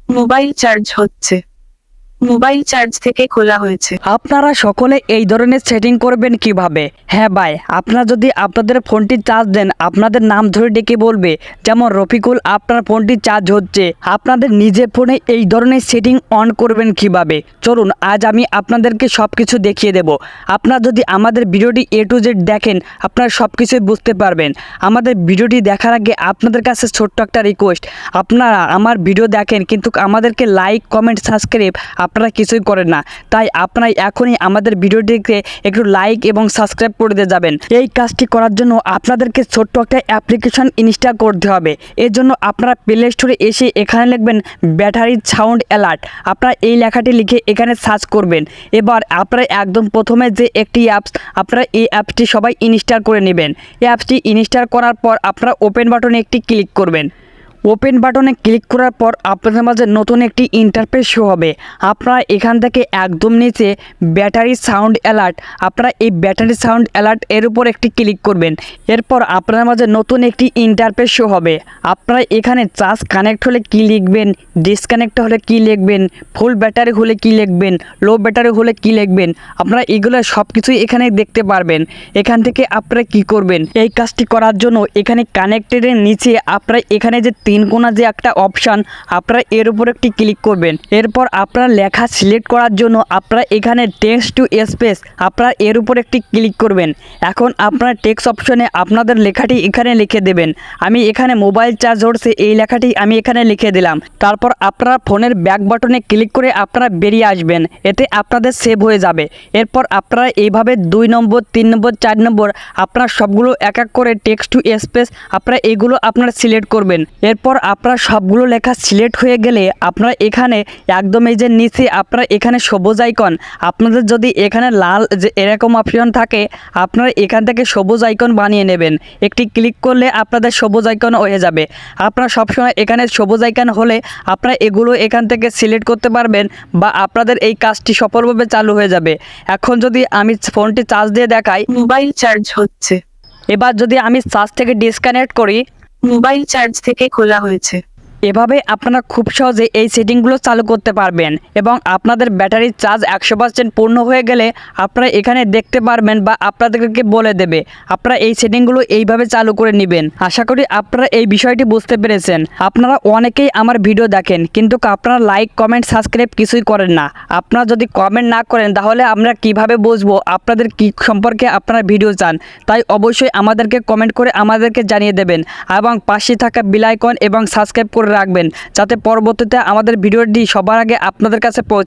Mobile charge হচ্ছে। Mobile charge থেকে খোলা হয়েছে। আপনারা সকলে এই ধরনের সেটিং করবেন কিভাবে? হ্যাঁ ভাই, আপনারা যদি আপনাদের ফোনটি চার্জ দেন, আপনাদের নাম ধরে ডেকে বলবে, যেমন রফিকুল আপনার ফোনটি চার্জ হচ্ছে। আপনাদের নিজের ফোনে এই ধরনের সেটিং অন করবেন কিভাবে? চলুন আজ আমি আপনাদেরকে সব কিছু দেখিয়ে দেব। আপনারা যদি আমাদের ভিডিওটি A to Z দেখেন, আপনারা সব কিছুই বুঝতে পারবেন। আমাদের ভিডিওটি দেখার আগে আপনাদের কাছে ছোট্ট একটা রিকোয়েস্ট, আপনারা আমার ভিডিও দেখেন কিন্তু আমাদেরকে লাইক কমেন্ট সাবস্ক্রাইব আপনারা কিছুই করেন না। তাই আপনারা এখনই আমাদের ভিডিওটিকে একটু লাইক এবং সাবস্ক্রাইব করে দিয়ে যাবেন। এই কাজটি করার জন্য আপনাদেরকে ছোট্ট একটা অ্যাপ্লিকেশন ইনস্টল করতে হবে। এর জন্য আপনারা প্লে স্টোরে এসে এখানে লিখবেন ব্যাটারি সাউন্ড অ্যালার্ট। আপনারা এই লেখাটি লিখে এখানে সার্চ করবেন। এবার আপনারা একদম প্রথমে যে একটি অ্যাপস, আপনারা এই অ্যাপসটি সবাই ইনস্টল করে নেবেন। এই অ্যাপসটি ইনস্টল করার পর আপনারা ওপেন বাটনে একটি ক্লিক করবেন। ওপেন বাটনে ক্লিক করার পর আপনাদের মাঝে নতুন একটি ইন্টারফেস শো হবে। আপনারা এখান থেকে একদম নিচে ব্যাটারি সাউন্ড অ্যালার্ট, আপনারা এই ব্যাটারি সাউন্ড অ্যালার্ট এর উপর একটি ক্লিক করবেন। এরপর আপনাদের মাঝে নতুন একটি ইন্টারফেস শো হবে। আপনারা এখানে চার্জ কানেক্ট হলে কি লিখবেন, ডিসকানেক্ট হলে কি লিখবেন, ফুল ব্যাটারি হলে কি লিখবেন, লো ব্যাটারি হলে কি লিখবেন, আপনারা এগুলো সব কিছুই এখানে দেখতে পারবেন। এখান থেকে আপনারা কি করবেন, এই কাজটি করার জন্য এখানে কানেক্টেডের নিচে আপনারা এখানে যে তিন কোণা যে একটা অপশান, আপনারা এর উপর একটি ক্লিক করবেন। এরপর আপনারা লেখা সিলেক্ট করার জন্য আপনারা এখানে টেক্সট টু স্পেস, আপনারা এর উপর একটি ক্লিক করবেন। এখন আপনারা টেক্সট অপশনে আপনাদের লেখাটি এখানে লিখে দেবেন। আমি এখানে মোবাইল চার্জ হচ্ছে এই লেখাটি আমি এখানে লিখে দিলাম। তারপর আপনারা ফোনের ব্যাক বাটনে ক্লিক করে আপনারা বেরিয়ে আসবেন, এতে আপনাদের সেভ হয়ে যাবে। এরপর আপনারা এইভাবে 2 নম্বর 3 নম্বর 4 নম্বর আপনারা সবগুলো এক এক করে টেক্সট টু স্পেস আপনারা এগুলো আপনারা সিলেক্ট করবেন। এরপর আপনারা সবগুলো লেখা সিলেক্ট হয়ে গেলে আপনারা এখানে একদম এই যে নিচে আপনারা এখানে সবুজ আইকন, আপনাদের যদি এখানে লাল যে এরকম অপশন থাকে আপনারা এখান থেকে সবুজ আইকন বানিয়ে নেবেন। একটি ক্লিক করলে আপনাদের সবুজ আইকন হয়ে যাবে। আপনারা সবসময় এখানে সবুজ আইকন হলে আপনারা এগুলো এখান থেকে সিলেক্ট করতে পারবেন বা আপনাদের এই কাজটি সফলভাবে চালু হয়ে যাবে। এখন যদি আমি ফোনটি চার্জ দিয়ে দেখাই, মোবাইল চার্জ হচ্ছে। এবার যদি আমি চার্জ থেকে ডিসকানেক্ট করি, মোবাইল চার্জ থেকে খোলা হয়েছে। এভাবে আপনারা খুব সহজে এই সেটিংগুলো চালু করতে পারবেন এবং আপনাদের ব্যাটারির চার্জ 100% পূর্ণ হয়ে গেলে আপনারা এখানে দেখতে পারবেন বা আপনাদেরকে বলে দেবে। আপনারা এই সেটিংগুলো এইভাবে চালু করে নেবেন। আশা করি আপনারা এই বিষয়টি বুঝতে পেরেছেন। আপনারা অনেকেই আমার ভিডিও দেখেন কিন্তু আপনারা লাইক কমেন্ট সাবস্ক্রাইব কিছুই করেন না। আপনারা যদি কমেন্ট না করেন তাহলে আমরা কিভাবে বুঝবো আপনাদের কি সম্পর্কে আপনারা ভিডিও চান। তাই অবশ্যই আমাদেরকে কমেন্ট করে আমাদেরকে জানিয়ে দেবেন এবং পাশে থাকা বেল আইকন এবং সাবস্ক্রাইব করে রাখবেন যাতে পরবর্তীতে আমাদের ভিডিওটি সবার আগে আপনাদের কাছে পৌঁছে।